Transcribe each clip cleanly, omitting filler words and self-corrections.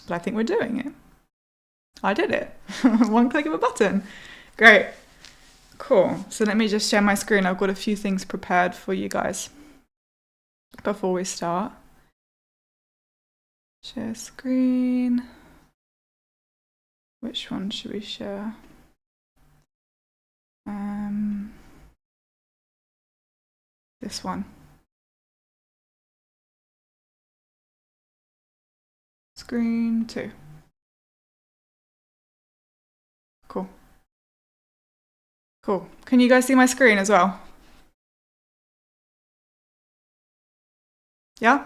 but I think we're doing it. I did it. One click of a button. Great. Cool. So let me just share my screen. I've got a few things prepared for you guys before we start. Share screen. Which one should we share? This one. Screen 2. Cool. Cool. Can you guys see my screen as well? Yeah?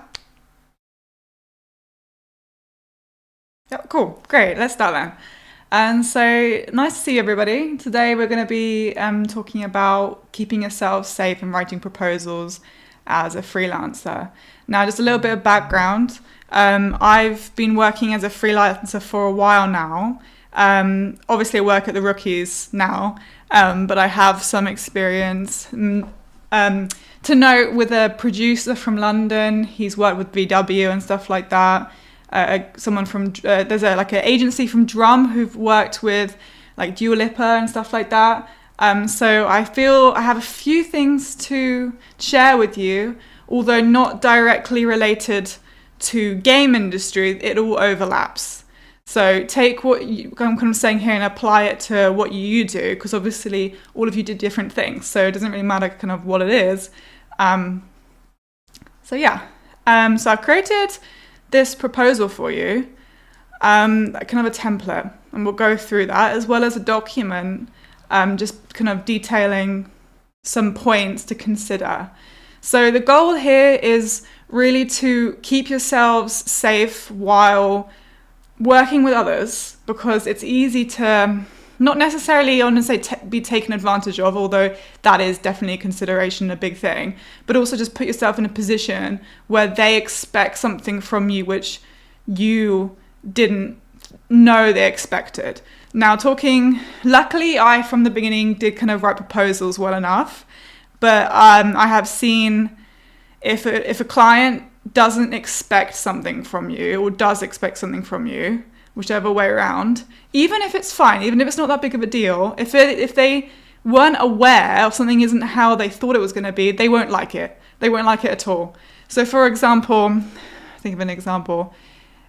Yep, cool. Great. Let's start then. And so nice to see everybody. Today we're going to be talking about keeping yourself safe and writing proposals as a freelancer. Now, just a little bit of background. I've been working as a freelancer for a while now. Obviously I work at the Rookies now, but I have some experience. To note, with a producer from London, he's worked with VW and stuff like that. Someone from there's an agency from Drum who've worked with like Dua Lipa and stuff like that. So I feel I have a few things to share with you, although not directly related to game industry. It all overlaps. So take what I'm kind of saying here and apply it to what you do, because obviously all of you did different things, so it doesn't really matter kind of what it is. So I've created this proposal for you, kind of a template, and we'll go through that, as well as a document, just kind of detailing some points to consider. So the goal here is really to keep yourselves safe while working with others, because it's easy to not necessarily, I want to say, be taken advantage of, although that is definitely a consideration, a big thing, but also just put yourself in a position where they expect something from you which you didn't know they expected. Now, luckily I from the beginning did kind of write proposals well enough, but I have seen if a client doesn't expect something from you, or does expect something from you, whichever way around, even if it's fine, even if it's not that big of a deal, if they weren't aware of something isn't how they thought it was going to be, they won't like it. They won't like it at all. So for example, think of an example.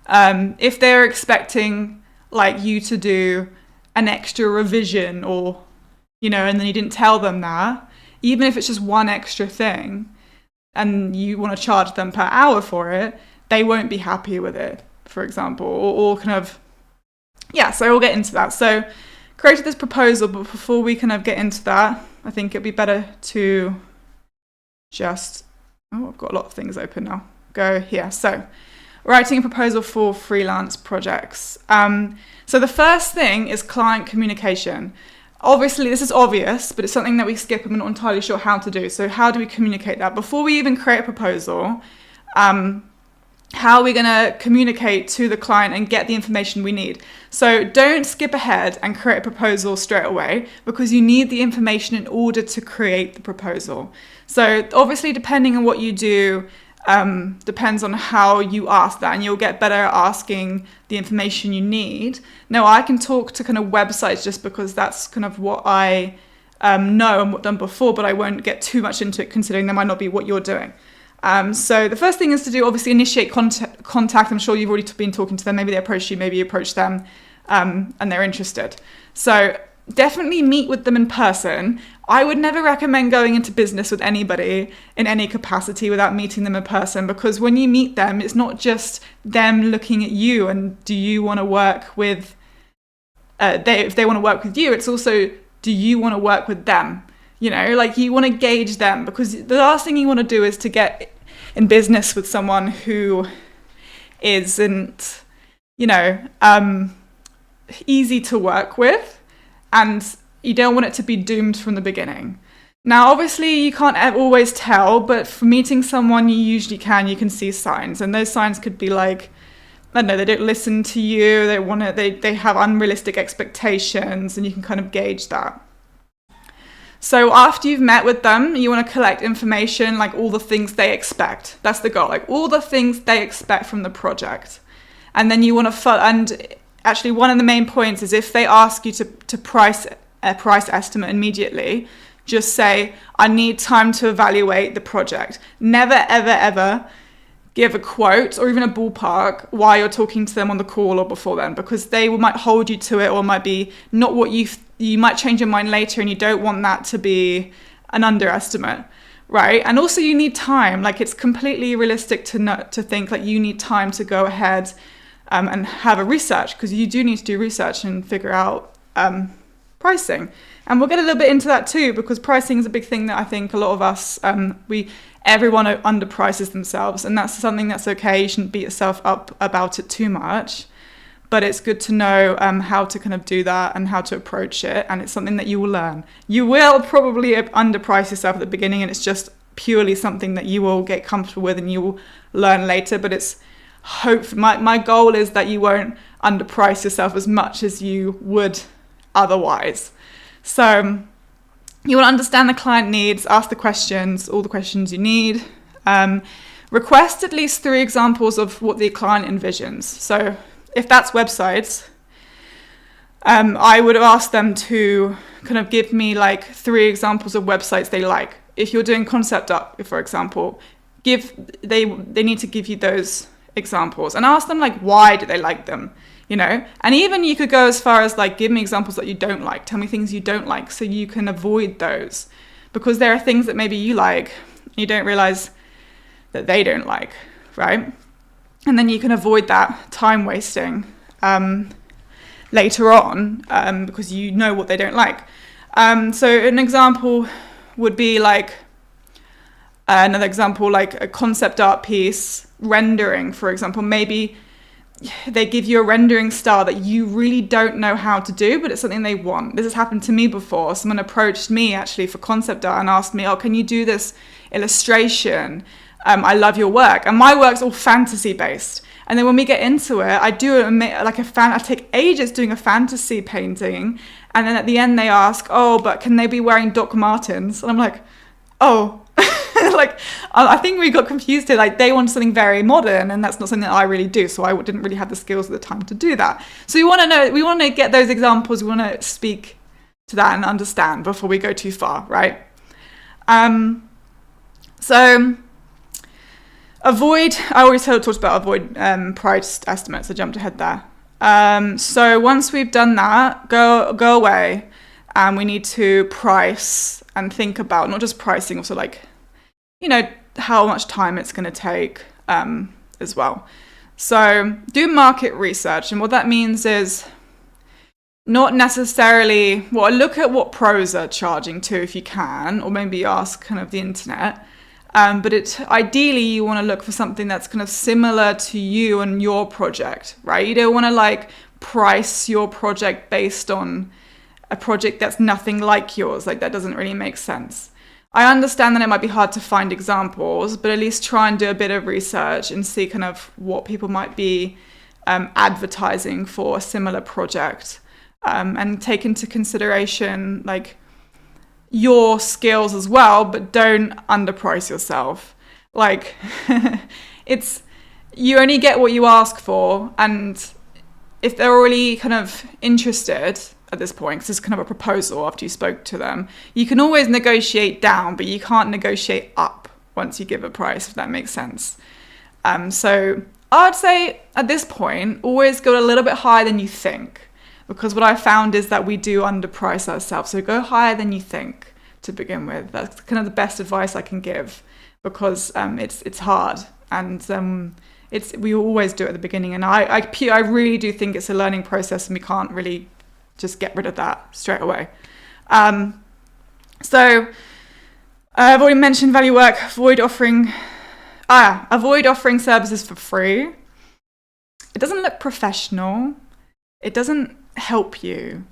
If they're expecting like you to do an extra revision, or, and then you didn't tell them that, even if it's just one extra thing, and you want to charge them per hour for it, they won't be happy with it, for example, or kind of, so we'll get into that. So created this proposal, but before we kind of get into that, I think it'd be better to just, I've got a lot of things open now. Go here. So writing a proposal for freelance projects. So the first thing is client communication. Obviously, this is obvious, but it's something that we skip and we're not entirely sure how to do. So how do we communicate that? Before we even create a proposal, how are we going to communicate to the client and get the information we need? So don't skip ahead and create a proposal straight away, because you need the information in order to create the proposal. So obviously, depending on what you do, depends on how you ask that, and you'll get better at asking the information you need. Now, I can talk to kind of websites just because that's kind of what I know and what I've done before, but I won't get too much into it, considering that might not be what you're doing. So the first thing is to do, obviously, initiate contact. I'm sure you've already been talking to them. Maybe they approach you, maybe you approach them, and they're interested. So definitely meet with them in person. I would never recommend going into business with anybody in any capacity without meeting them in person, because when you meet them, it's not just them looking at you and do you want to work with, if they want to work with you, it's also, do you want to work with them? You want to gauge them, because the last thing you want to do is to get in business with someone who isn't, easy to work with, and you don't want it to be doomed from the beginning. Now, obviously, you can't always tell, but for meeting someone, you usually can. You can see signs, and those signs could be like, I don't know, they don't listen to you, they have unrealistic expectations, and you can kind of gauge that. So after you've met with them, you want to collect information, like all the things they expect. That's the goal, like all the things they expect from the project. And then you want to and actually one of the main points is if they ask you to price a price estimate immediately, just say, I need time to evaluate the project. Never, ever, ever give a quote or even a ballpark while you're talking to them on the call or before then, because they might hold you to it, or might be not what you might change your mind later, and you don't want that to be an underestimate, right? And also you need time. Like, it's completely realistic to think like you need time to go ahead and have a research, because you do need to do research and figure out pricing. And we'll get a little bit into that too, because pricing is a big thing that I think a lot of us, everyone underprices themselves, and that's something that's okay. You shouldn't beat yourself up about it too much, but it's good to know how to kind of do that and how to approach it. And it's something that you will learn. You will probably underprice yourself at the beginning, and it's just purely something that you will get comfortable with and you will learn later. But it's my goal is that you won't underprice yourself as much as you would otherwise. So you want to understand the client needs, ask the questions, all the questions you need. Request at least 3 examples of what the client envisions. So if that's websites, I would have asked them to kind of give me like 3 examples of websites they like. If you're doing concept art, for example, they need to give you those examples, and ask them like, why do they like them? And even you could go as far as like, give me examples that you don't like. Tell me things you don't like so you can avoid those, because there are things that maybe you like, you don't realize that they don't like, right? And then you can avoid that time wasting later on, because you know what they don't like. So an example would be like, another example, like a concept art piece, rendering, for example. Maybe they give you a rendering style that you really don't know how to do, but it's something they want. This has happened to me before. Someone approached me actually for concept art and asked me, oh, can you do this illustration? I love your work. And my work's all fantasy based. And then when we get into it, I take ages doing a fantasy painting. And then at the end they ask, oh, but can they be wearing Doc Martens? And I'm like, oh, like, I think we got confused here. Like, they want something very modern, and that's not something that I really do. So I didn't really have the skills at the time to do that. So we want to get those examples. We want to speak to that and understand before we go too far, right? So I already talked about avoid price estimates. I jumped ahead there. So once we've done that, go away, and we need to price and think about not just pricing, also like, how much time it's going to take as well. So do market research. And what that means is not necessarily, look at what pros are charging too, if you can, or maybe ask kind of the internet. But ideally you want to look for something that's kind of similar to you and your project, right? You don't want to like price your project based on a project that's nothing like yours. Like, that doesn't really make sense. I understand that it might be hard to find examples, but at least try and do a bit of research and see kind of what people might be advertising for a similar project, and take into consideration like your skills as well, but don't underprice yourself. Like, you only get what you ask for, and if they're already kind of interested at this point, because it's kind of a proposal after you spoke to them, you can always negotiate down, but you can't negotiate up once you give a price, if that makes sense. So I'd say at this point, always go a little bit higher than you think, because what I found is that we do underprice ourselves. So go higher than you think to begin with. That's kind of the best advice I can give, because it's hard, and we always do it at the beginning. And I really do think it's a learning process, and we can't really just get rid of that straight away. So I've already mentioned value work. Avoid offering services for free. It doesn't look professional. It doesn't help you.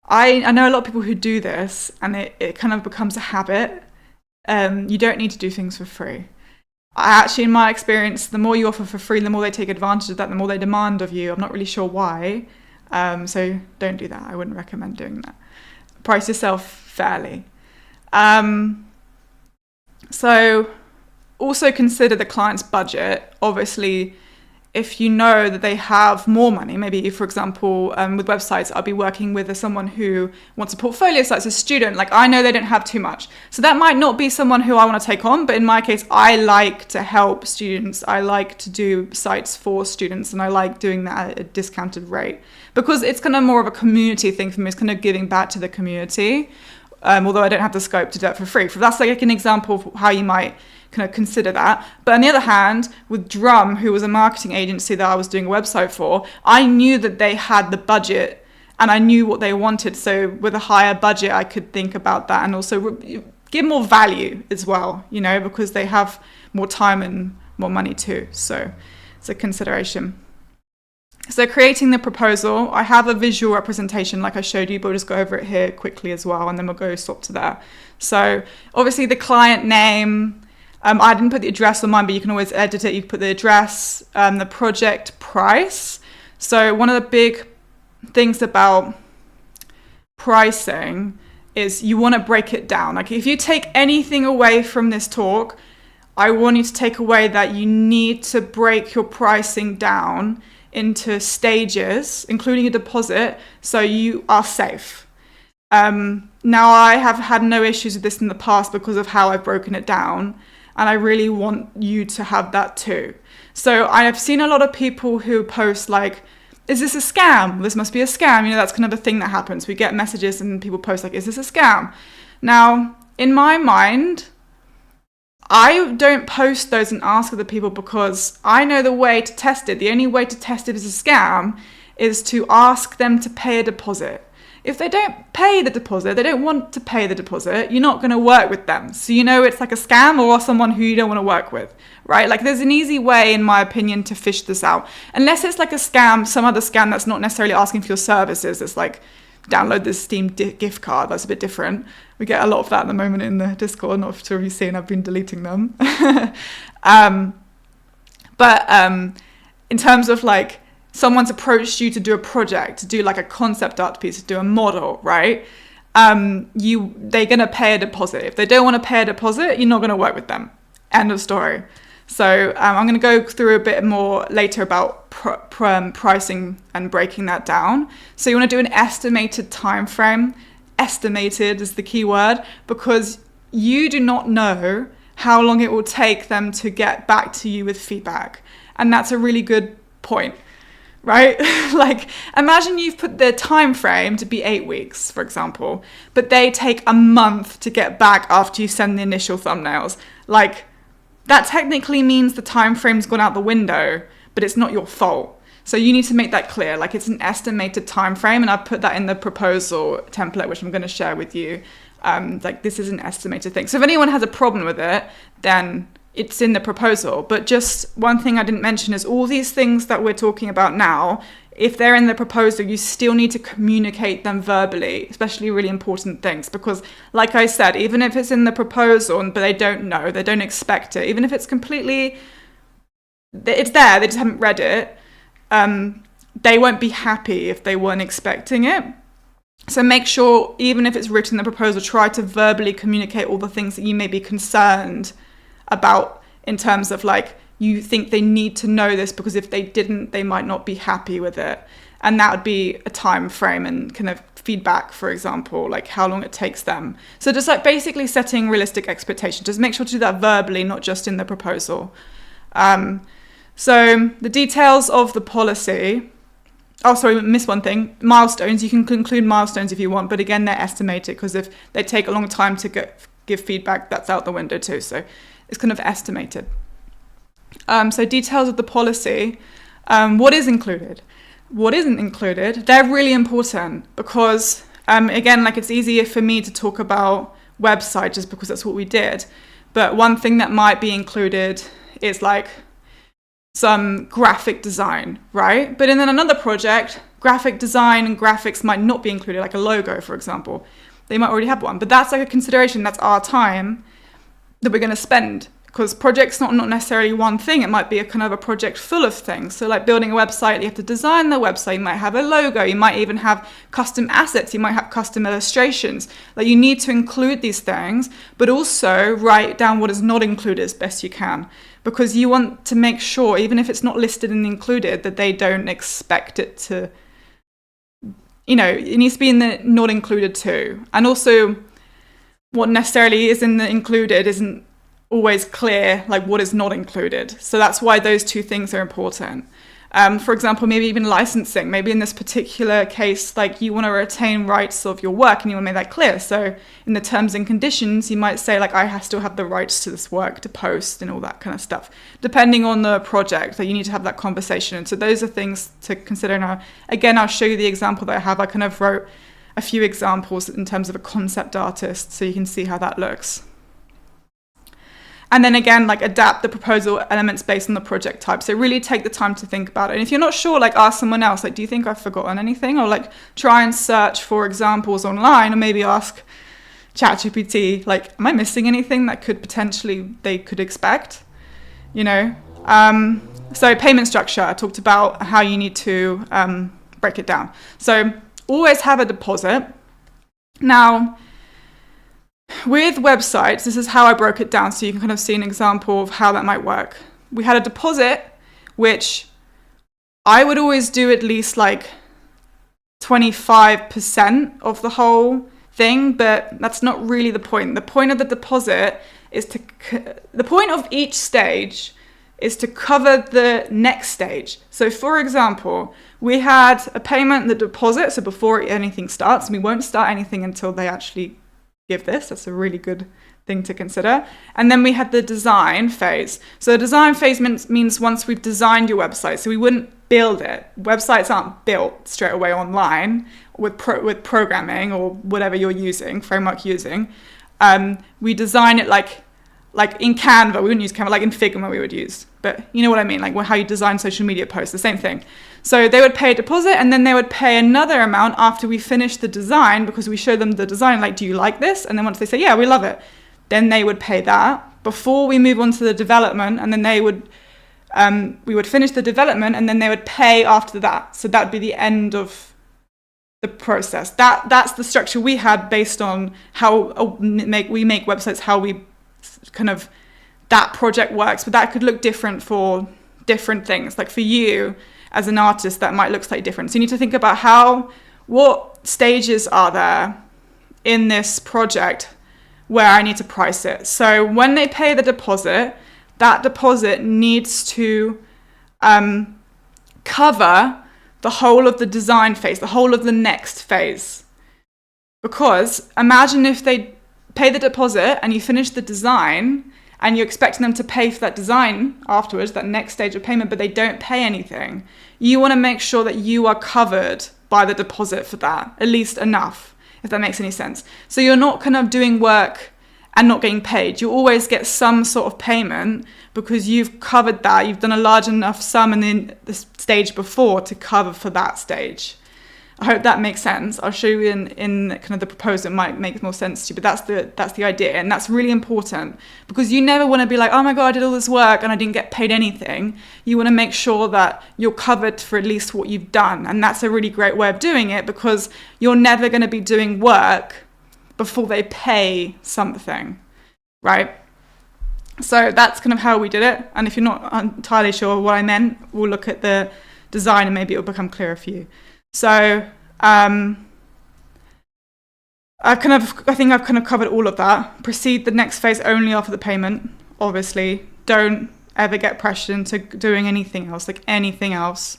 I know a lot of people who do this, and it kind of becomes a habit. You don't need to do things for free. Actually, in my experience, the more you offer for free, the more they take advantage of that, the more they demand of you. I'm not really sure why. So don't do that. I wouldn't recommend doing that. Price yourself fairly. So also consider the client's budget. Obviously, if you know that they have more money, maybe for example, with websites, I'll be working with someone who wants a portfolio site as a student. Like I know they don't have too much. So that might not be someone who I want to take on, but in my case, I like to help students. I like to do sites for students, and I like doing that at a discounted rate because it's kind of more of a community thing for me. It's kind of giving back to the community, although I don't have the scope to do it for free. So that's like an example of how you might kind of consider that. But on the other hand, with Drum, who was a marketing agency that I was doing a website for, I knew that they had the budget and I knew what they wanted. So with a higher budget, I could think about that and also give more value as well, you know, because they have more time and more money too. So it's a consideration. So creating the proposal, I have a visual representation like I showed you, but we'll just go over it here quickly as well, and then we'll go stop to there. So obviously the client name, I didn't put the address on mine, but you can always edit it. You can put the address, the project price. So one of the big things about pricing is you want to break it down. Like if you take anything away from this talk, I want you to take away that you need to break your pricing down into stages, including a deposit, so you are safe. Now I have had no issues with this in the past because of how I've broken it down. And I really want you to have that too. So I have seen a lot of people who post like, is this a scam? This must be a scam. You know, that's kind of a thing that happens. We get messages and people post like, is this a scam? Now, in my mind, I don't post those and ask other people because I know the way to test it. The only way to test it as a scam is to ask them to pay a deposit. If they don't pay the deposit, they don't want to pay the deposit, you're not going to work with them. So you know it's like a scam or someone who you don't want to work with, right? Like there's an easy way, in my opinion, to fish this out. Unless it's like a scam, some other scam that's not necessarily asking for your services. It's like, download this Steam gift card. That's a bit different. We get a lot of that at the moment in the Discord. Not sure if you've seen, I've been deleting them. But in terms of like, someone's approached you to do a project, to do like a concept art piece, to do a model, right? They're going to pay a deposit. If they don't want to pay a deposit, you're not going to work with them. End of story. So I'm going to go through a bit more later about pricing and breaking that down. So you want to do an estimated time frame. Estimated is the key word, because you do not know how long it will take them to get back to you with feedback. And that's a really good point. Right? Like imagine you've put the time frame to be 8 weeks, for example, but they take a month to get back after you send the initial thumbnails. Like that technically means the time frame's gone out the window, but it's not your fault. So you need to make that clear. Like it's an estimated time frame, and I've put that in the proposal template, which I'm going to share with you. Like this is an estimated thing. So if anyone has a problem with it, then it's in the proposal. But just one thing I didn't mention is all these things that we're talking about now, if they're in the proposal, you still need to communicate them verbally, especially really important things. Because like I said, even if it's in the proposal, but they don't know, they don't expect it, even if it's completely, it's there, they just haven't read it, they won't be happy if they weren't expecting it. So make sure, even if it's written in the proposal, try to verbally communicate all the things that you may be concerned about in terms of like, you think they need to know this because if they didn't, they might not be happy with it. And that would be a time frame and kind of feedback, for example, like how long it takes them. So just like basically setting realistic expectations. Just make sure to do that verbally, not just in the proposal. So the details of the policy. Oh, sorry, I missed one thing. Milestones. You can include milestones if you want, but again, they're estimated because if they take a long time to give feedback, that's out the window too. So it's kind of estimated. So details of the policy. What is included? What isn't included? They're really important because, again, like it's easier for me to talk about website just because that's what we did. But one thing that might be included is like some graphic design, right? But in then another project, graphic design and graphics might not be included, like a logo, for example. They might already have one, but that's like a consideration. That's our time that we're going to spend because project's not necessarily one thing. It might be a kind of a project full of things. So like building a website, you have to design the website. You might have a logo. You might even have custom assets. You might have custom illustrations. Like you need to include these things, but also write down what is not included as best you can, because you want to make sure, even if it's not listed and included, that they don't expect it to, it needs to be in the not included too. And also what necessarily is in the included isn't always clear, like what is not included. So that's why those two things are important. For example, maybe even licensing. Maybe in this particular case, like you want to retain rights of your work and you want to make that clear. So in the terms and conditions, you might say like, I still have the rights to this work to post and all that kind of stuff. Depending on the project, that you need to have that conversation. And so those are things to consider now. Again, I'll show you the example that I have. I kind of wrote a few examples in terms of a concept artist, so you can see how that looks. And then again, like adapt the proposal elements based on the project type. So really take the time to think about it. And if you're not sure, like ask someone else, like, do you think I've forgotten anything? Or like try and search for examples online, or maybe ask ChatGPT, like, am I missing anything that they could expect? So payment structure, I talked about how you need to break it down. So always have a deposit. Now, with websites, this is how I broke it down, so you can kind of see an example of how that might work. We had a deposit, which I would always do at least like 25% of the whole thing, but that's not really the point. The point of the deposit is the point of each stage is to cover the next stage. So for example, we had a payment, the deposit, so before anything starts, and we won't start anything until they actually give this. That's a really good thing to consider. And then we had the design phase. So the design phase means once we've designed your website, so we wouldn't build it. Websites aren't built straight away online with programming or whatever you're using, framework using. We design it like in Canva. We wouldn't use Canva, like in Figma we would use. But you know what I mean, like how you design social media posts, the same thing. So they would pay a deposit, and then they would pay another amount after we finish the design, because we show them the design, like, do you like this? And then once they say, yeah, we love it, then they would pay that before we move on to the development. And then we would finish the development, and then they would pay after that. So that would be the end of the process. That's the structure we had based on how we make websites, how we kind of, that project works. But that could look different for different things. Like for you as an artist, that might look slightly different. So you need to think about what stages are there in this project where I need to price it. So when they pay the deposit, that deposit needs to cover the whole of the design phase, the whole of the next phase. Because imagine if they pay the deposit and you finish the design and you're expecting them to pay for that design afterwards, that next stage of payment, but they don't pay anything. You want to make sure that you are covered by the deposit for that, at least enough, if that makes any sense. So you're not kind of doing work and not getting paid. You always get some sort of payment because you've covered that. You've done a large enough sum in the stage before to cover for that stage. I hope that makes sense. I'll show you in kind of the proposal. It might make more sense to you, but that's the idea. And that's really important, because you never want to be like, oh my God, I did all this work and I didn't get paid anything. You want to make sure that you're covered for at least what you've done. And that's a really great way of doing it, because you're never going to be doing work before they pay something, right? So that's kind of how we did it. And if you're not entirely sure what I meant, we'll look at the design and maybe it'll become clearer for you. So I think I've kind of covered all of that. Proceed the next phase only after the payment, obviously. Don't ever get pressured into doing anything else,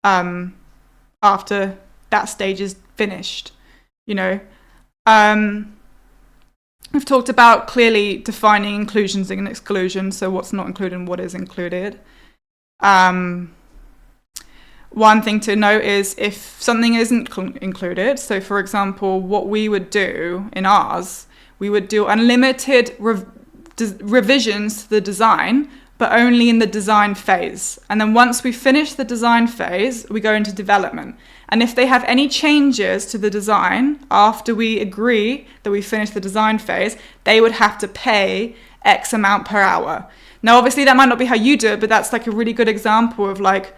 after that stage is finished, We've talked about clearly defining inclusions and exclusions, so what's not included and what is included. One thing to note is if something isn't included, so for example, what we would do in ours, we would do unlimited revisions to the design, but only in the design phase. And then once we finish the design phase, we go into development. And if they have any changes to the design after we agree that we finish the design phase, they would have to pay X amount per hour. Now, obviously that might not be how you do it, but that's like a really good example of like,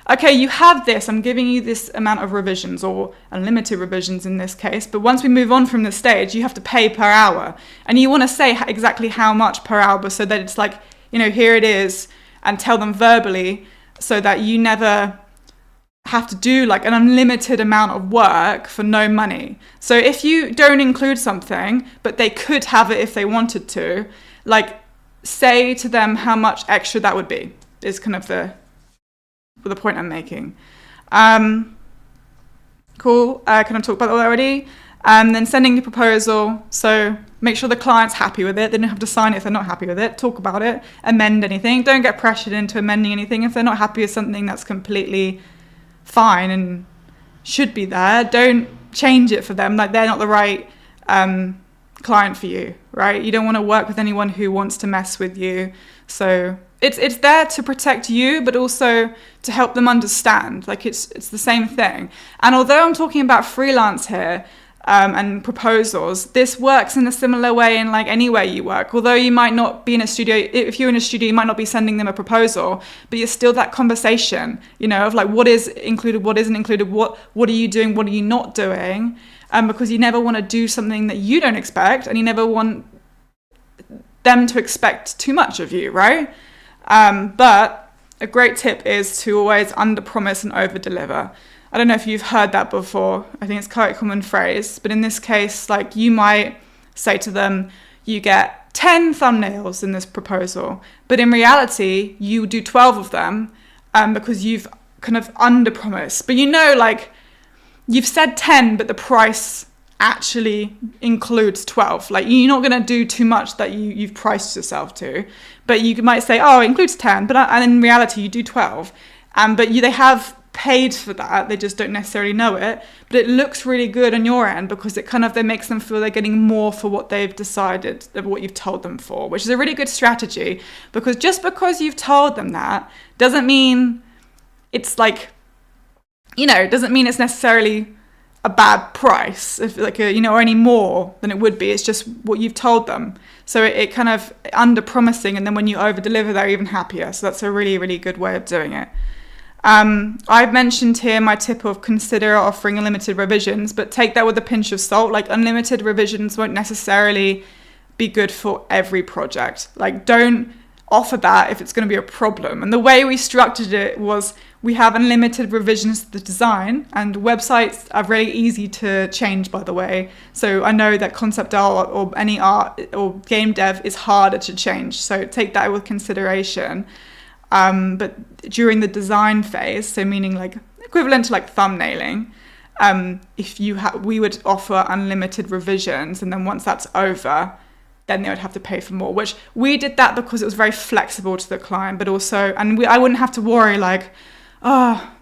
okay, you have this, I'm giving you this amount of revisions, or unlimited revisions in this case, but once we move on from this stage, you have to pay per hour. And you want to say exactly how much per hour, so that it's like, you know, here it is, and tell them verbally, so that you never have to do like an unlimited amount of work for no money. So if you don't include something, but they could have it if they wanted to, like say to them how much extra that would be, is kind of the point I'm making. Cool. Can I talk about that already? Then sending the proposal. So make sure the client's happy with it. They don't have to sign it if they're not happy with it. Talk about it. Amend anything. Don't get pressured into amending anything. If they're not happy with something that's completely fine and should be there, don't change it for them. Like they're not the right client for you, right? You don't want to work with anyone who wants to mess with you. So it's there to protect you, but also to help them understand. Like it's the same thing. And although I'm talking about freelance here and proposals, this works in a similar way in like anywhere you work. Although you might not be in a studio, if you're in a studio, you might not be sending them a proposal, but you're still that conversation, you know, of like what is included, what isn't included, what are you doing, what are you not doing, because you never want to do something that you don't expect, and you never want them to expect too much of you, right? But a great tip is to always under-promise and over-deliver. I don't know if you've heard that before. I think it's quite a common phrase. But in this case, like you might say to them, you get 10 thumbnails in this proposal. But in reality, you do 12 of them because you've kind of under-promised. But you know, like you've said 10, but the price actually includes 12. Like you're not going to do too much that you've priced yourself to, but you might say, oh, it includes 10, and in reality you do 12, but they have paid for that, they just don't necessarily know it, but it looks really good on your end because it kind of makes them feel they're getting more for what they've decided, of what you've told them for, which is a really good strategy, because just because you've told them that doesn't mean it's like, you know, doesn't mean it's necessarily a bad price, if like a, you know, or any more than it would be. It's just what you've told them. So it kind of under promising, and then when you over deliver, they're even happier. So that's a really, really good way of doing it. I've mentioned here my tip of consider offering unlimited revisions, but take that with a pinch of salt. Like unlimited revisions won't necessarily be good for every project. Like don't offer that if it's going to be a problem. And the way we structured it was we have unlimited revisions to the design, and websites are really easy to change, by the way. So I know that concept art or any art or game dev is harder to change. So take that with consideration. But during the design phase, so meaning like equivalent to like thumbnailing, if you we would offer unlimited revisions, and then once that's over, then they would have to pay for more, which we did that because it was very flexible to the client, but also, and I wouldn't have to worry like, oh,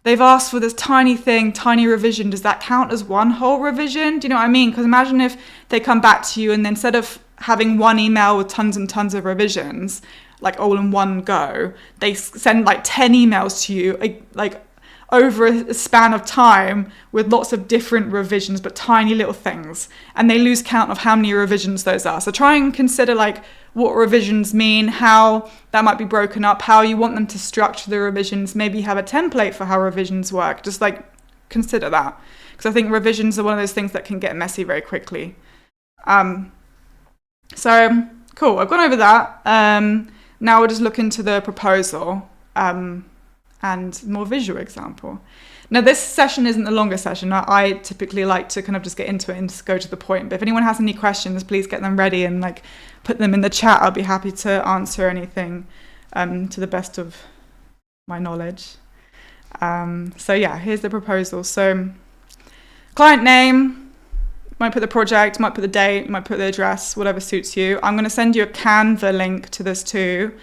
they've asked for this tiny thing, tiny revision. Does that count as one whole revision? Do you know what I mean? Because imagine if they come back to you and then instead of having one email with tons and tons of revisions, like all in one go, they send like 10 emails to you, like over a span of time with lots of different revisions, but tiny little things, and they lose count of how many revisions those are. So try and consider like what revisions mean, how that might be broken up, how you want them to structure the revisions. Maybe have a template for how revisions work. Just like consider that, because I think revisions are one of those things that can get messy very quickly. So cool, I've gone over that. Now we'll just look into the proposal and more visual example. Now this session isn't the longer session. I typically like to kind of just get into it and just go to the point. But if anyone has any questions, please get them ready and like put them in the chat. I'll be happy to answer anything to the best of my knowledge. So yeah, here's the proposal. So client name, might put the project, might put the date, might put the address, whatever suits you. I'm going to send you a Canva link to this too.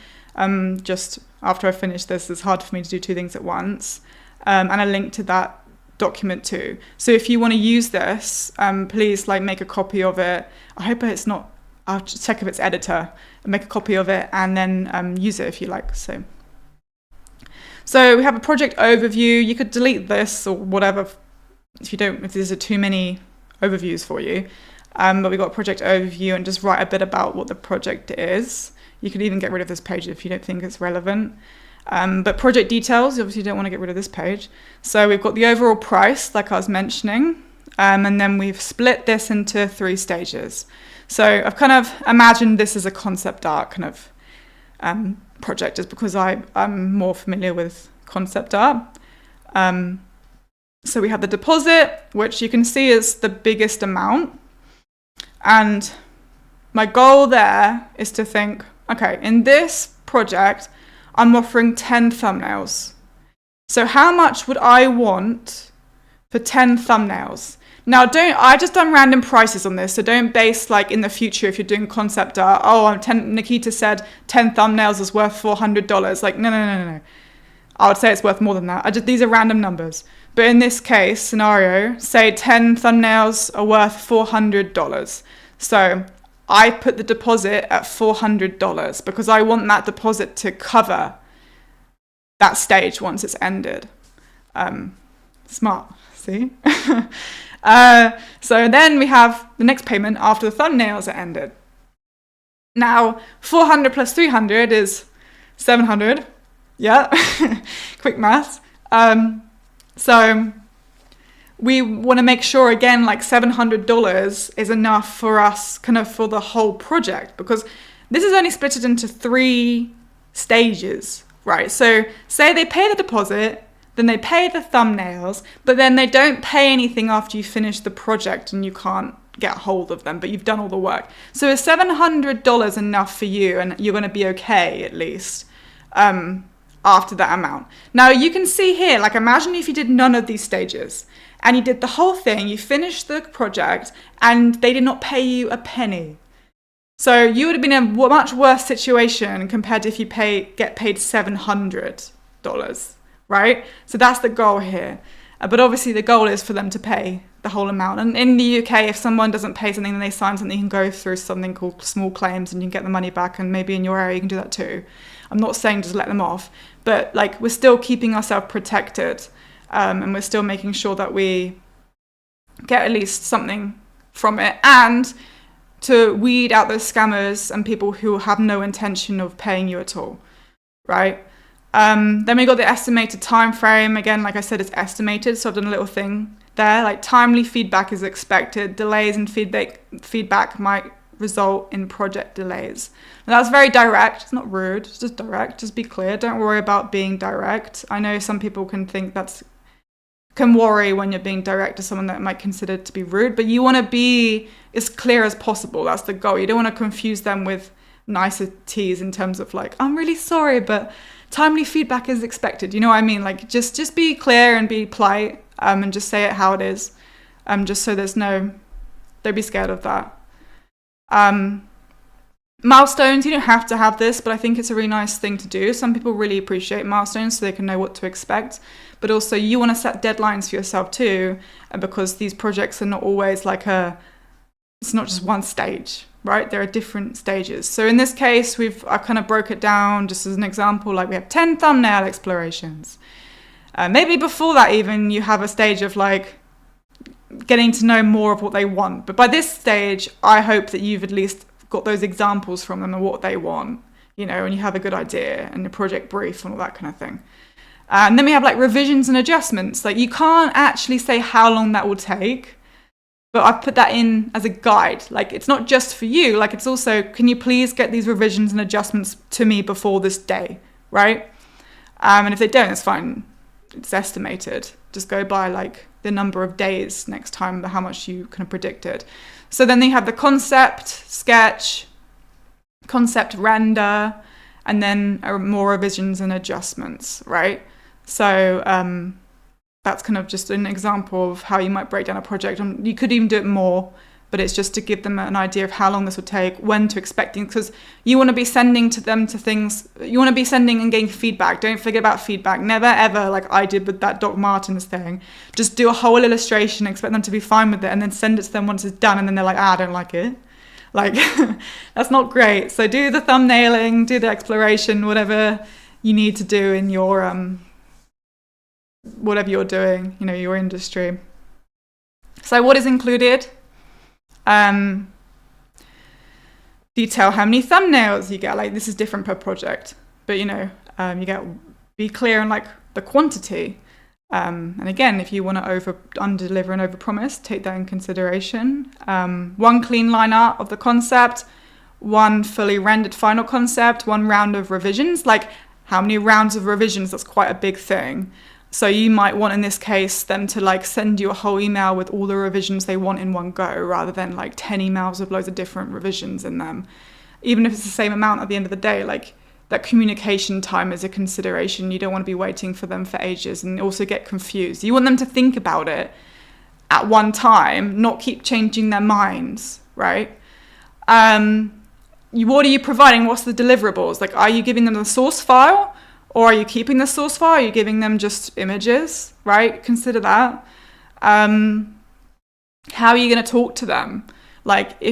Just after I finish this, it's hard for me to do two things at once. And a link to that document too. So if you want to use this, please like make a copy of it. I hope it's not, I'll just check if it's editor, and make a copy of it and then use it if you like. So we have a project overview. You could delete this or whatever if these are too many overviews for you. But we've got a project overview and just write a bit about what the project is. You could even get rid of this page if you don't think it's relevant. But project details, obviously you don't want to get rid of this page. So we've got the overall price, like I was mentioning, and then we've split this into 3 stages. So I've kind of imagined this as a concept art kind of project, just because I'm more familiar with concept art. So we have the deposit, which you can see is the biggest amount. And my goal there is to think, okay, in this project, I'm offering 10 thumbnails. So how much would I want for 10 thumbnails? Now, I just done random prices on this, so don't base like in the future if you're doing concept art, Nikita said 10 thumbnails is worth $400. Like, no. I would say it's worth more than that. These are random numbers. But in this case scenario, say 10 thumbnails are worth $400. So I put the deposit at $400 because I want that deposit to cover that stage once it's ended. Smart, see? So then we have the next payment after the thumbnails are ended. Now, 400 plus 300 is 700. Yeah, quick maths. So we want to make sure, again, like $700 is enough for us kind of for the whole project, because this is only split into 3 stages, right? So say they pay the deposit, then they pay the thumbnails, but then they don't pay anything after you finish the project and you can't get hold of them, but you've done all the work. So is $700 enough for you, and you're going to be okay at least after that amount? Now you can see here, like imagine if you did none of these stages and you did the whole thing, you finished the project and they did not pay you a penny. So you would have been in a much worse situation compared to if you get paid $700, right? So that's the goal here. But obviously the goal is for them to pay the whole amount. And in the UK, if someone doesn't pay something, then they sign something, you can go through something called small claims and you can get the money back, and maybe in your area you can do that too. I'm not saying just let them off, but like we're still keeping ourselves protected, and we're still making sure that we get at least something from it, and to weed out those scammers and people who have no intention of paying you at all, right? Then we got the estimated time frame. Again, like I said, it's estimated, so I've done a little thing there, like timely feedback is expected. Delays in feedback might result in project delays. Now, that's very direct. It's not rude. It's just direct. Just be clear. Don't worry about being direct. I know some people can worry when you're being direct to someone that might consider to be rude, but you want to be as clear as possible. That's the goal. You don't want to confuse them with niceties in terms of like, I'm really sorry, but timely feedback is expected. You know what I mean? Like just be clear and be polite, and just say it how it is. Just so don't be scared of that. Milestones, you don't have to have this, but I think it's a really nice thing to do. Some people really appreciate milestones so they can know what to expect, but also you want to set deadlines for yourself too, because these projects are not always it's not just one stage, right? There are different stages. So in this case, I kind of broke it down just as an example, like we have 10 thumbnail explorations. Maybe before that even you have a stage of like getting to know more of what they want. But by this stage, I hope that you've at least got those examples from them of what they want, and you have a good idea and the project brief and all that kind of thing. And then we have like revisions and adjustments. Like you can't actually say how long that will take, but I've put that in as a guide. Like it's not just for you, like it's also, can you please get these revisions and adjustments to me before this day, right? And if they don't, it's fine. It's estimated. Just go by like the number of days next time, how much you kind of predicted. So then they have the concept, sketch, concept render, and then more revisions and adjustments, right? So that's kind of just an example of how you might break down a project. And you could even do it more, but it's just to give them an idea of how long this will take, when to expect things, because you want to be sending to them to things, you want to be sending and getting feedback. Don't forget about feedback. Never ever, like I did with that Doc Martens thing, just do a whole illustration, expect them to be fine with it, and then send it to them once it's done, and then they're like, I don't like it. Like, that's not great. So do the thumbnailing, do the exploration, whatever you need to do in your, whatever you're doing, your industry. So what is included? Detail how many thumbnails you get. Like, this is different per project, but you know, you get, be clear on like the quantity. And again, if you want to under deliver and over promise, take that in consideration. One clean line art of the concept, one fully rendered final concept, one round of revisions. Like, how many rounds of revisions? That's quite a big thing. So you might want, in this case, them to like send you a whole email with all the revisions they want in one go, rather than like 10 emails with loads of different revisions in them. Even if it's the same amount at the end of the day, like, that communication time is a consideration. You don't want to be waiting for them for ages and also get confused. You want them to think about it at one time, not keep changing their minds, right? What are you providing? What's the deliverables? Like, are you giving them the source file, or are you keeping the source file? Are you giving them just images, right? Consider that. How are you going to talk to them? Like,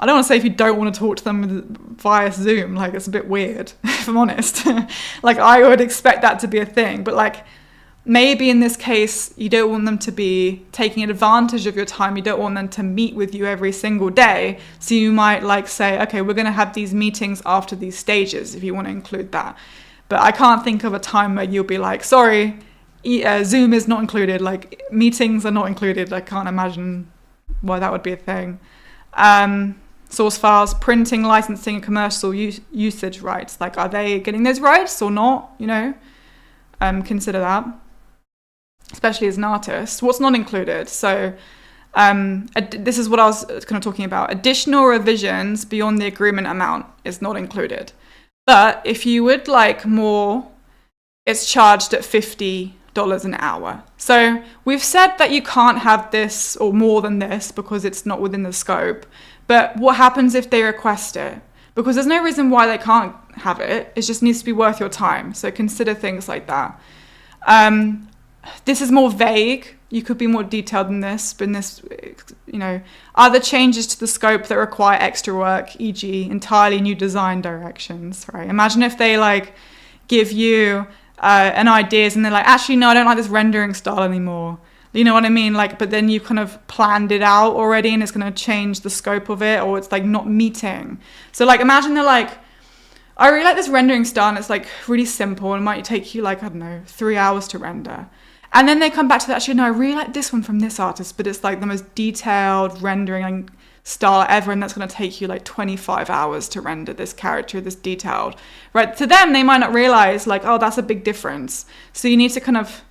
I don't want to say if you don't want to talk to them via Zoom, like, it's a bit weird, if I'm honest. Like, I would expect that to be a thing, but like, maybe in this case, you don't want them to be taking advantage of your time. You don't want them to meet with you every single day. So you might like say, okay, we're going to have these meetings after these stages, if you want to include that. But I can't think of a time where you'll be like, sorry, Zoom is not included. Like, meetings are not included. I can't imagine why that would be a thing. Source files, printing, licensing, and commercial usage rights. Like, are they getting those rights or not? You know, consider that, especially as an artist. What's not included? So this is what I was kind of talking about. Additional revisions beyond the agreement amount is not included. But if you would like more, it's charged at $50 an hour. So we've said that you can't have this or more than this because it's not within the scope. But what happens if they request it? Because there's no reason why they can't have it. It just needs to be worth your time. So consider things like that. This is more vague. You could be more detailed than this, but in this, you know, are there changes to the scope that require extra work, e.g. entirely new design directions, right? Imagine if they like give you an ideas and they're like, actually, no, I don't like this rendering style anymore. You know what I mean? Like, but then you kind of planned it out already and it's going to change the scope of it, or it's like not meeting. So like, imagine they're like, I really like this rendering style and it's like really simple and it might take you like, I don't know, 3 hours to render. And then they come back to that, actually, no, I really like this one from this artist, but it's like the most detailed rendering style ever, and that's going to take you like 25 hours to render this character, this detailed, right? To them, they might not realize like, oh, that's a big difference. So you need to kind of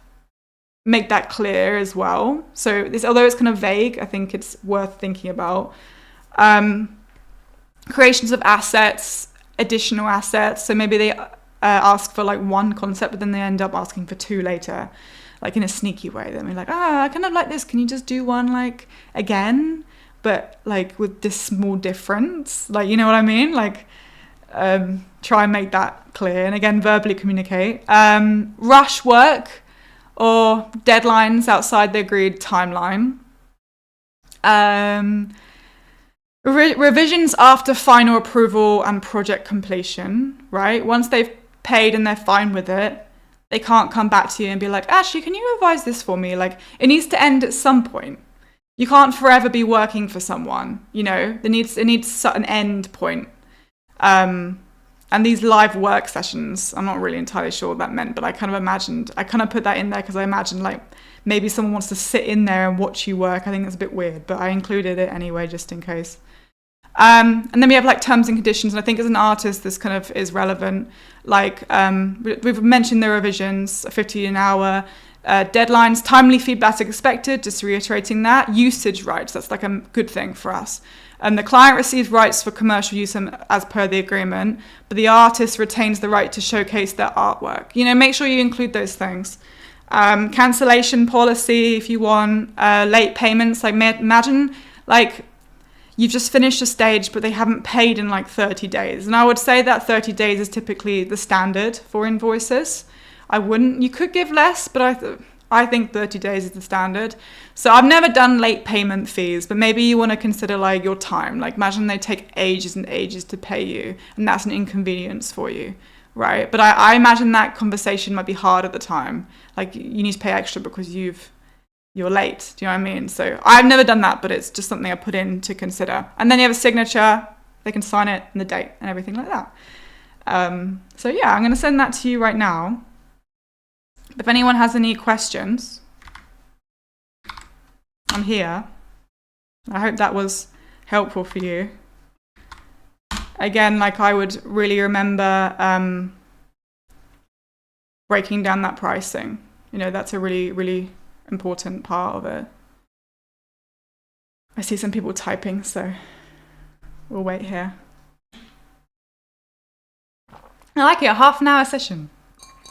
make that clear as well. So this, although it's kind of vague, I think it's worth thinking about. Creations of assets, additional assets. So maybe they ask for like one concept, but then they end up asking for two later, like in a sneaky way. Then we're like, I kind of like this. Can you just do one like again, but like with this small difference? Like, you know what I mean? Like, try and make that clear. And again, verbally communicate. Rush work or deadlines outside the agreed timeline. Revisions after final approval and project completion, right? Once they've paid and they're fine with it, they can't come back to you and be like, actually, can you revise this for me? Like, it needs to end at some point. You can't forever be working for someone, you know? It needs an end point. And these live work sessions, I'm not really entirely sure what that meant, but I kind of put that in there because I imagined like maybe someone wants to sit in there and watch you work. I think that's a bit weird, but I included it anyway, just in case. And then we have like terms and conditions. And I think as an artist, this kind of is relevant. Like, we've mentioned the revisions, 50 an hour, deadlines, timely feedback expected, just reiterating that. Usage rights, that's like a good thing for us. The client receives rights for commercial use as per the agreement, but the artist retains the right to showcase their artwork. You know, make sure you include those things. Cancellation policy, if you want, late payments. Like, imagine, like, you've just finished a stage, but they haven't paid in like 30 days. And I would say that 30 days is typically the standard for invoices. You could give less, but I think 30 days is the standard. So I've never done late payment fees, but maybe you want to consider like your time. Like, imagine they take ages and ages to pay you, and that's an inconvenience for you, right? But I imagine that conversation might be hard at the time. Like, you need to pay extra because you've you're late. Do you know what I mean? So I've never done that, but it's just something I put in to consider. And then you have a signature, they can sign it and the date and everything like that. So yeah, I'm going to send that to you right now. If anyone has any questions, I'm here. I hope that was helpful for you. Again, like I would really remember breaking down that pricing. You know, that's a really, really important part of it. I see some people typing, so we'll wait here. I like it, a half an hour session.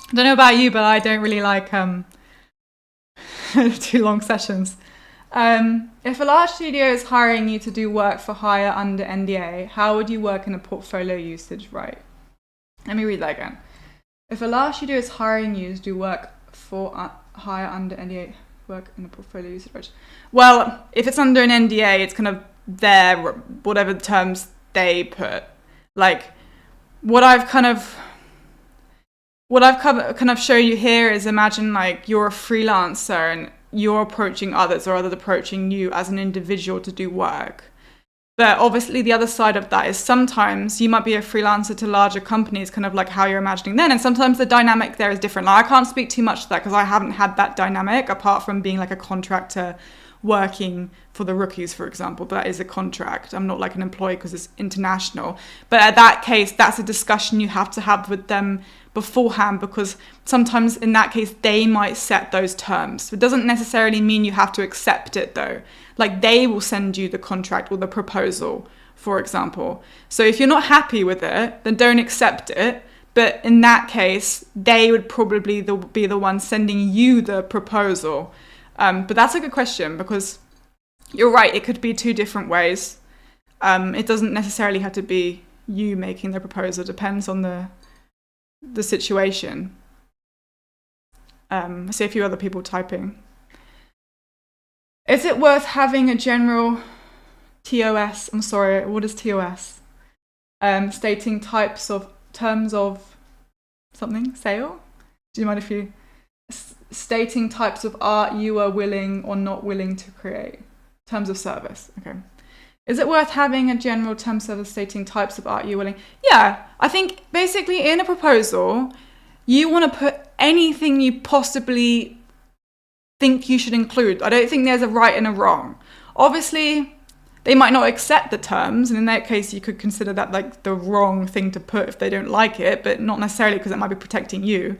I don't know about you, but I don't really like too long sessions. If a large studio is hiring you to do work for hire under NDA, how would you work in a portfolio usage right? Let me read that again. If a large studio is hiring you to do work for hire under NDA, work in a portfolio usage right? Well, if it's under an NDA, it's kind of their, whatever terms they put. Like, what I've kind of shown you here is, imagine like you're a freelancer and you're approaching others or others approaching you as an individual to do work. But obviously the other side of that is sometimes you might be a freelancer to larger companies, kind of like how you're imagining then. And sometimes the dynamic there is different. Like, I can't speak too much to that because I haven't had that dynamic apart from being like a contractor working for the rookies, for example. That is a contract. I'm not like an employee because it's international. But at that case, that's a discussion you have to have with them beforehand, because sometimes in that case they might set those terms. It doesn't necessarily mean you have to accept it though. Like, they will send you the contract or the proposal, for example. So if you're not happy with it, then don't accept it. But in that case, they would probably be the one sending you the proposal. But that's a good question, because you're right, it could be two different ways. It doesn't necessarily have to be you making the proposal. It depends on the situation. I see a few other people typing. Is it worth having a general TOS? I'm sorry, what is TOS? Stating terms of something, sale? Do you mind if you... Stating types of art you are willing or not willing to create. Terms of service, okay. Is it worth having a general term service stating types of art you're willing? Yeah, I think basically in a proposal, you want to put anything you possibly think you should include. I don't think there's a right and a wrong. Obviously, they might not accept the terms, and in that case, you could consider that like the wrong thing to put if they don't like it, but not necessarily, because it might be protecting you.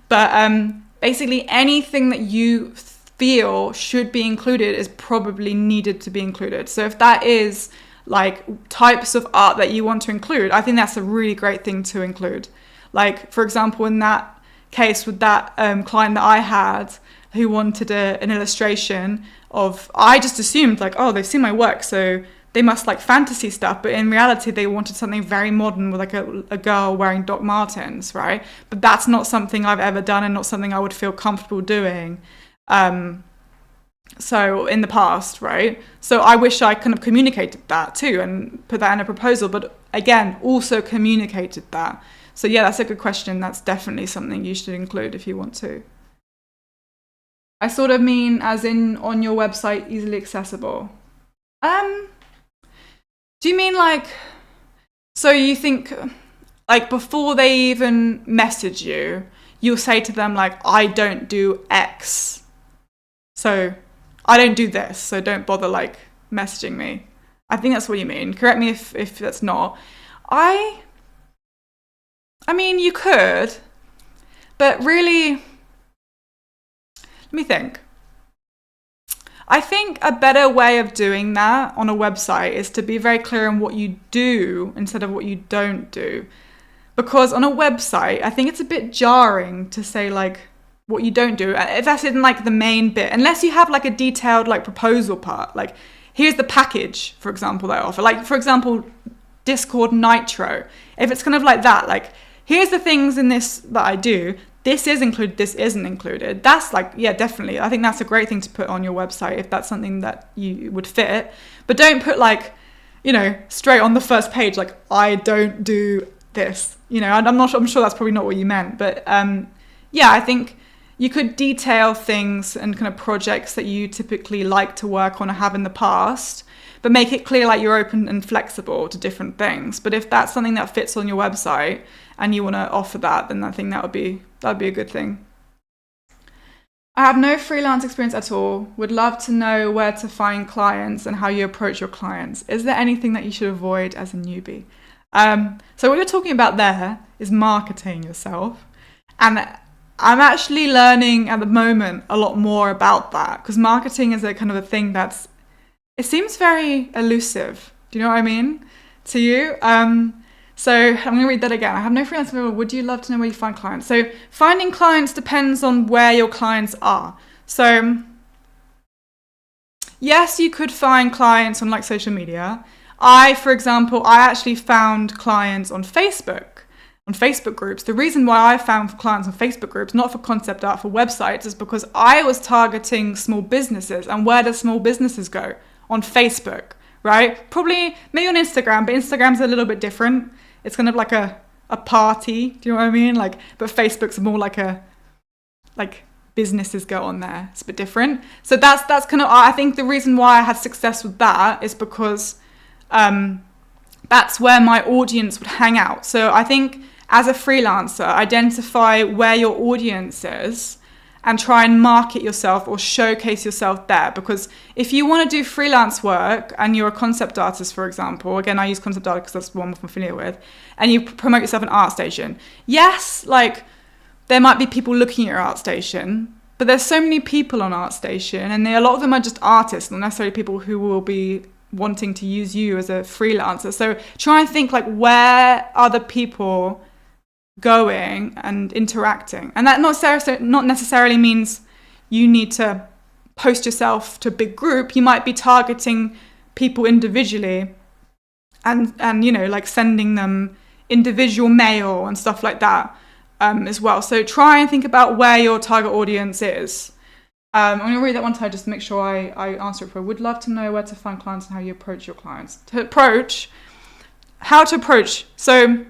But basically, anything that you feel should be included is probably needed to be included. So if that is like types of art that you want to include, I think that's a really great thing to include. Like, for example, in that case with that client that I had who wanted an illustration of, I just assumed like, oh, they've seen my work, so they must like fantasy stuff. But in reality, they wanted something very modern with like a girl wearing Doc Martens, right? But that's not something I've ever done and not something I would feel comfortable doing. So in the past, right? So I wish I kind of communicated that too and put that in a proposal, but again, also communicated that. So yeah, that's a good question. That's definitely something you should include if you want to. I sort of mean as in on your website, easily accessible. Do you mean like, so you think like before they even message you, you'll say to them like, I don't do X. So I don't do this, so don't bother like messaging me. I think that's what you mean. Correct me if that's not. I mean, you could, but really, let me think. I think a better way of doing that on a website is to be very clear on what you do instead of what you don't do. Because on a website, I think it's a bit jarring to say like what you don't do. If that's in like the main bit, unless you have like a detailed like proposal part, like here's the package, for example, that I offer. Like, for example, Discord Nitro. If it's kind of like that, like here's the things in this that I do. This is included, this isn't included. That's like, yeah, definitely. I think that's a great thing to put on your website if that's something that you would fit. But don't put like, you know, straight on the first page, like, I don't do this. You know, I'm sure that's probably not what you meant. But yeah, I think you could detail things and kind of projects that you typically like to work on or have in the past, but make it clear like you're open and flexible to different things. But if that's something that fits on your website and you want to offer that, then I think that'd be a good thing. I have no freelance experience at all. Would love to know where to find clients and how you approach your clients. Is there anything that you should avoid as a newbie? So what you're talking about there is marketing yourself. And I'm actually learning at the moment a lot more about that, because marketing is a kind of a thing it seems very elusive. Do you know what I mean? To you? So I'm going to read that again. I have no freelance available. Would you love to know where you find clients? So finding clients depends on where your clients are. So yes, you could find clients on like social media. For example, I actually found clients on Facebook groups. The reason why I found clients on Facebook groups, not for concept art, for websites, is because I was targeting small businesses. And where do small businesses go? On Facebook, right? Probably, maybe on Instagram, but Instagram's a little bit different. It's kind of like a party, do you know what I mean? But Facebook's more like businesses go on there. It's a bit different. So that's kind of, I think the reason why I had success with that is because that's where my audience would hang out. So I think as a freelancer, identify where your audience is and try and market yourself or showcase yourself there. Because if you want to do freelance work and you're a concept artist, for example, again, I use concept art because that's the one I'm familiar with, and you promote yourself at an art station. Yes, like there might be people looking at your art station, but there's so many people on ArtStation, and a lot of them are just artists, not necessarily people who will be wanting to use you as a freelancer. So try and think like, where are the people going and interacting? And that not necessarily means you need to post yourself to a big group. You might be targeting people individually and you know, like sending them individual mail and stuff like that as well. So try and think about where your target audience is. I'm going to read that one time just to make sure I answer it for. Would love to know where to find clients and how you approach your clients. How to approach. So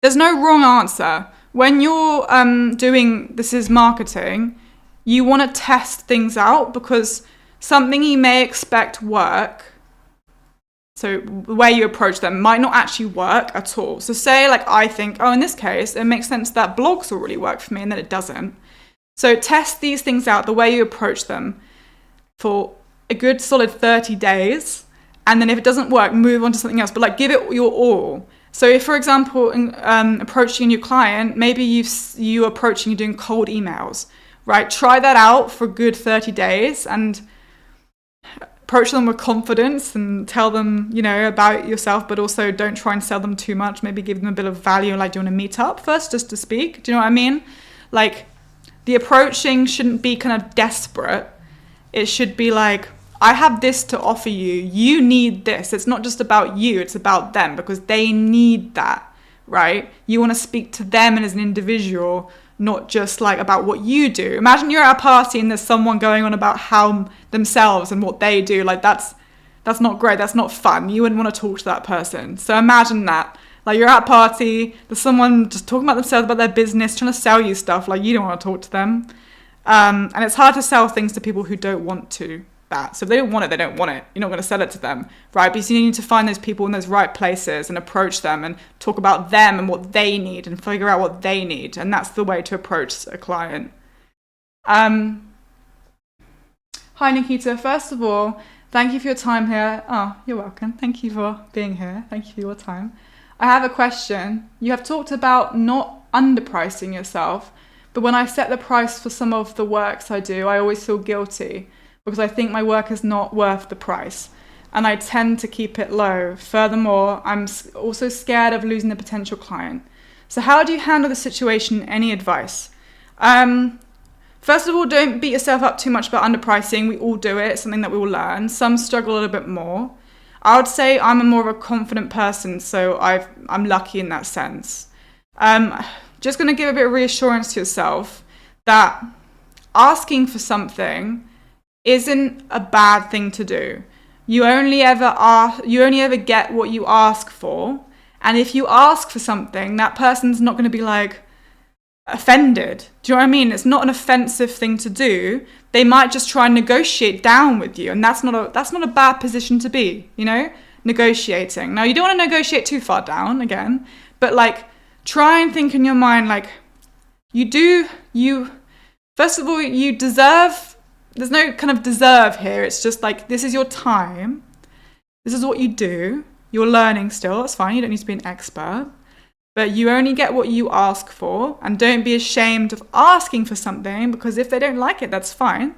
there's no wrong answer. When you're doing this is marketing, you want to test things out, because something you may expect work, so the way you approach them might not actually work at all. So say like I think, in this case, it makes sense that blogs will really work for me, and then it doesn't. So test these things out, the way you approach them, for a good solid 30 days. And then if it doesn't work, move on to something else, but like give it your all. So if, for example, approaching a new client, maybe you're doing cold emails, right? Try that out for a good 30 days and approach them with confidence and tell them, you know, about yourself, but also don't try and sell them too much. Maybe give them a bit of value, like do you want to meet up first just to speak? Do you know what I mean? Like the approaching shouldn't be kind of desperate. It should be like, I have this to offer you. You need this. It's not just about you. It's about them, because they need that, right? You want to speak to them and as an individual, not just like about what you do. Imagine you're at a party and there's someone going on about how themselves and what they do. Like that's not great. That's not fun. You wouldn't want to talk to that person. So imagine that. Like you're at a party, there's someone just talking about themselves, about their business, trying to sell you stuff. Like you don't want to talk to them. And it's hard to sell things to people who don't want to. That. So if they don't want it, they don't want it. You're not going to sell it to them, right? But you need to find those people in those right places and approach them and talk about them and what they need and figure out what they need. And that's the way to approach a client. Hi, Nikita. First of all, thank you for your time here. Oh, you're welcome. Thank you for being here. Thank you for your time. I have a question. You have talked about not underpricing yourself, but when I set the price for some of the works I do, I always feel guilty, because I think my work is not worth the price, and I tend to keep it low. Furthermore, I'm also scared of losing a potential client. So how do you handle the situation? Any advice? First of all, don't beat yourself up too much about underpricing. We all do it. It's something that we all learn. Some struggle a little bit more. I would say I'm a more of a confident person, so I'm lucky in that sense. Just going to give a bit of reassurance to yourself that asking for something isn't a bad thing to do. You only ever get what you ask for. And if you ask for something, that person's not going to be like, offended. Do you know what I mean? It's not an offensive thing to do. They might just try and negotiate down with you, and that's not a bad position to be, you know? Negotiating. Now, you don't want to negotiate too far down again, but like try and think in your mind like first of all, you deserve, there's no kind of deserve here. It's just like, this is your time. This is what you do. You're learning still. That's fine. You don't need to be an expert. But you only get what you ask for. And don't be ashamed of asking for something, because if they don't like it, that's fine.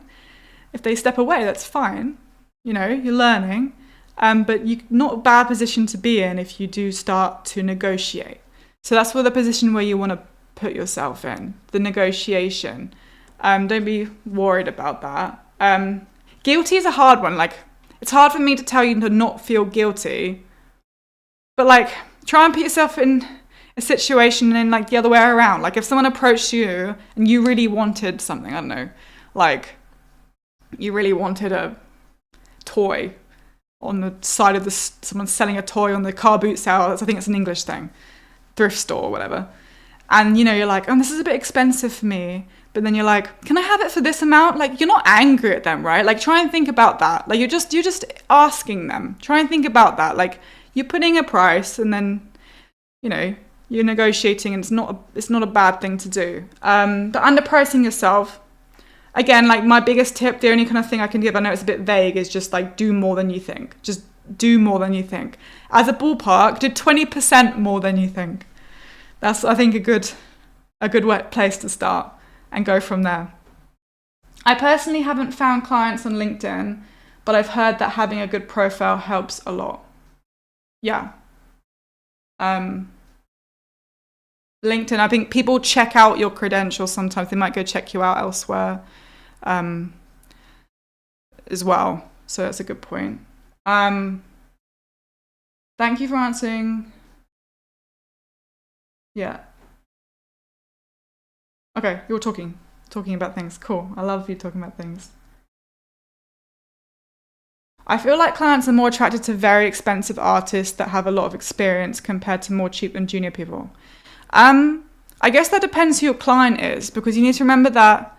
If they step away, that's fine. You know, you're learning. But you're not a bad position to be in if you do start to negotiate. So that's the position where you want to put yourself in, the negotiation. Don't be worried about that. Guilty is a hard one. Like, it's hard for me to tell you to not feel guilty, but like, try and put yourself in a situation in like the other way around. Like, if someone approached you and you really wanted something, I don't know, like you really wanted a toy on the side of someone's selling a toy on the car boot sale. I think it's an English thing, thrift store or whatever. And, you know, you're like, oh, this is a bit expensive for me. But then you're like, can I have it for this amount? Like, you're not angry at them, right? Like, try and think about that. Like, you're just asking them. Try and think about that. Like, you're putting a price and then, you know, you're negotiating, and it's not a bad thing to do. But underpricing yourself, again, like my biggest tip, the only kind of thing I can give, I know it's a bit vague, is just like do more than you think. Just do more than you think. As a ballpark, do 20% more than you think. That's, I think, a good place to start and go from there. I personally haven't found clients on LinkedIn, but I've heard that having a good profile helps a lot. Yeah. LinkedIn, I think people check out your credentials sometimes. They might go check you out elsewhere as well. So that's a good point. Thank you for answering. Yeah. Okay, you're talking about things. Cool. I love you talking about things. I feel like clients are more attracted to very expensive artists that have a lot of experience compared to more cheap and junior people. I guess that depends who your client is, because you need to remember that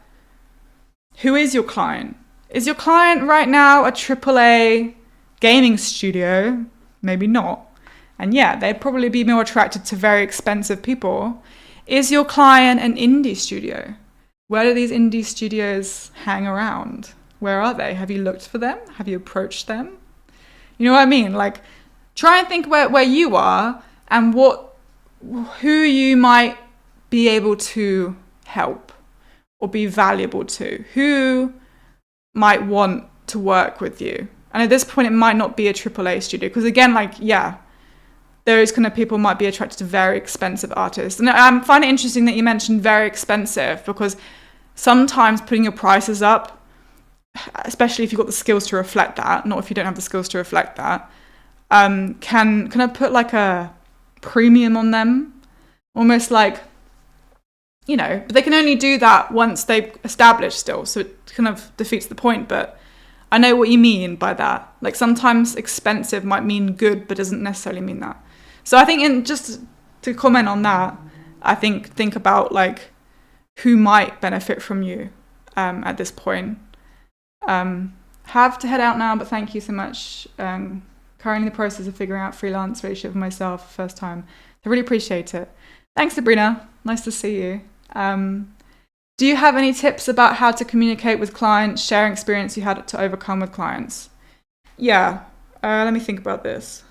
who is your client? Is your client right now a AAA gaming studio? Maybe not. And yeah, they'd probably be more attracted to very expensive people. Is your client an indie studio? Where do these indie studios hang around? Where are they? Have you looked for them? Have you approached them? You know what I mean? Like, try and think where you are and who you might be able to help or be valuable to. Who might want to work with you? And at this point, it might not be a AAA studio, because again, like, yeah, those kind of people might be attracted to very expensive artists. And I find it interesting that you mentioned very expensive, because sometimes putting your prices up, especially if you've got the skills to reflect that, not if you don't have the skills to reflect that, can kind of put like a premium on them, almost like, you know, but they can only do that once they've established still, so it kind of defeats the point. But I know what you mean by that. Like, sometimes expensive might mean good, but doesn't necessarily mean that. So I think, just to comment on that, I think about like who might benefit from you at this point. Have to head out now, but thank you so much. Currently in the process of figuring out freelance relationship for myself, first time. I really appreciate it. Thanks, Sabrina. Nice to see you. Do you have any tips about how to communicate with clients, sharing experience you had to overcome with clients? Yeah, let me think about this.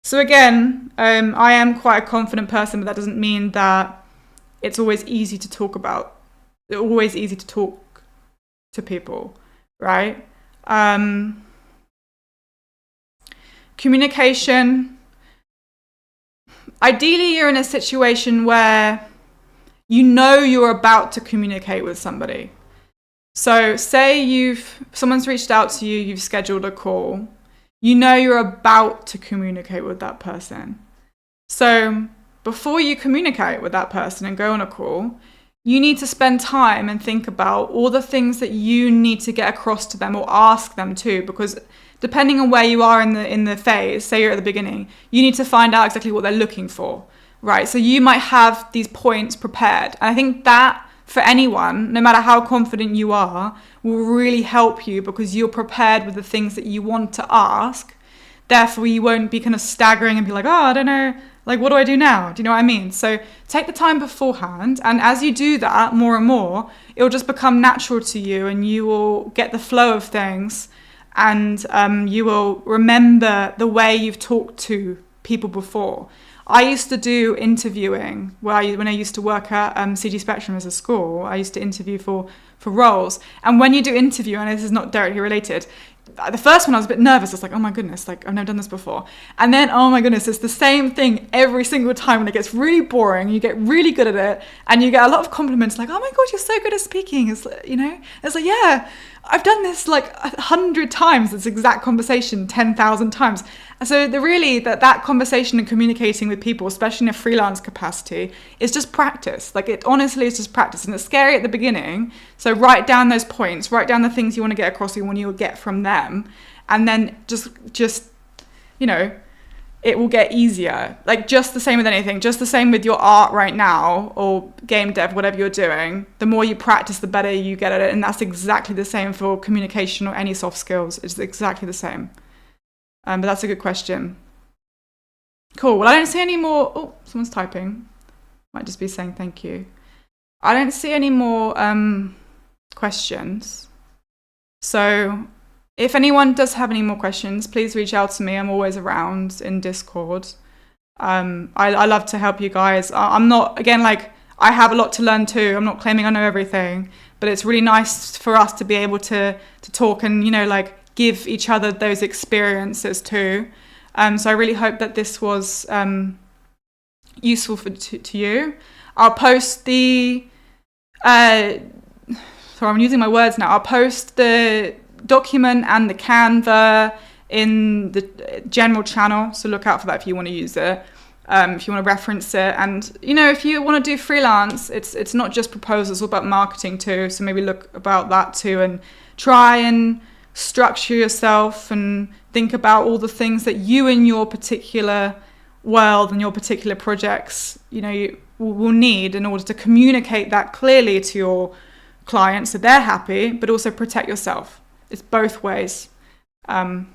So again, I am quite a confident person, but that doesn't mean that it's always easy to talk about. It's always easy to talk to people, right? Communication. Ideally, you're in a situation where you know you're about to communicate with somebody. So say someone's reached out to you, you've scheduled a call, you know you're about to communicate with that person. So before you communicate with that person and go on a call, you need to spend time and think about all the things that you need to get across to them or ask them to, because depending on where you are in the phase, say you're at the beginning, you need to find out exactly what they're looking for, right? So you might have these points prepared. And I think that for anyone, no matter how confident you are, will really help you because you're prepared with the things that you want to ask. Therefore, you won't be kind of staggering and be like, oh, I don't know, like, what do I do now? Do you know what I mean? So take the time beforehand. And as you do that more and more, it'll just become natural to you and you will get the flow of things and you will remember the way you've talked to people before. I used to do interviewing when I used to work at CG Spectrum as a school. I used to interview for roles. And when you do interview, and this is not directly related, the first one I was a bit nervous. I was like, oh my goodness, like I've never done this before. And then, oh my goodness, it's the same thing every single time and it gets really boring. You get really good at it and you get a lot of compliments like, oh my God, you're so good at speaking. It's, you know, it's like, yeah, I've done this like 100 times, this exact conversation 10,000 times. And so that conversation and communicating with people, especially in a freelance capacity, is just practice. Like it honestly is just practice. And it's scary at the beginning. So write down those points, write down the things you want to get across, you want to get from them. And then just, you know, it will get easier. Like just the same with anything, just the same with your art right now or game dev, whatever you're doing. The more you practice, the better you get at it. And that's exactly the same for communication or any soft skills. It's exactly the same. But that's a good question. Cool. Well, I don't see any more. Oh, someone's typing. Might just be saying thank you. I don't see any more questions. So if anyone does have any more questions, please reach out to me. I'm always around in Discord. I love to help you guys. I'm not, again, like I have a lot to learn too. I'm not claiming I know everything, but it's really nice for us to be able to talk and, you know, like give each other those experiences too. So I really hope that this was useful to you. I'll post the, sorry, I'm using my words now. I'll post the document and the Canva in the general channel. So look out for that if you want to use it, if you want to reference it. And, you know, if you want to do freelance, it's not just proposals, it's all about marketing too. So maybe look about that too and try and structure yourself and think about all the things that you in your particular world and your particular projects, you know, you will need in order to communicate that clearly to your clients so they're happy, but also protect yourself. It's both ways. So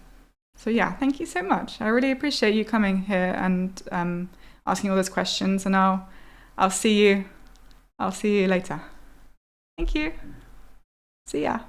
yeah, thank you so much. I really appreciate you coming here and asking all those questions, and I'll see you later. Thank you. See ya.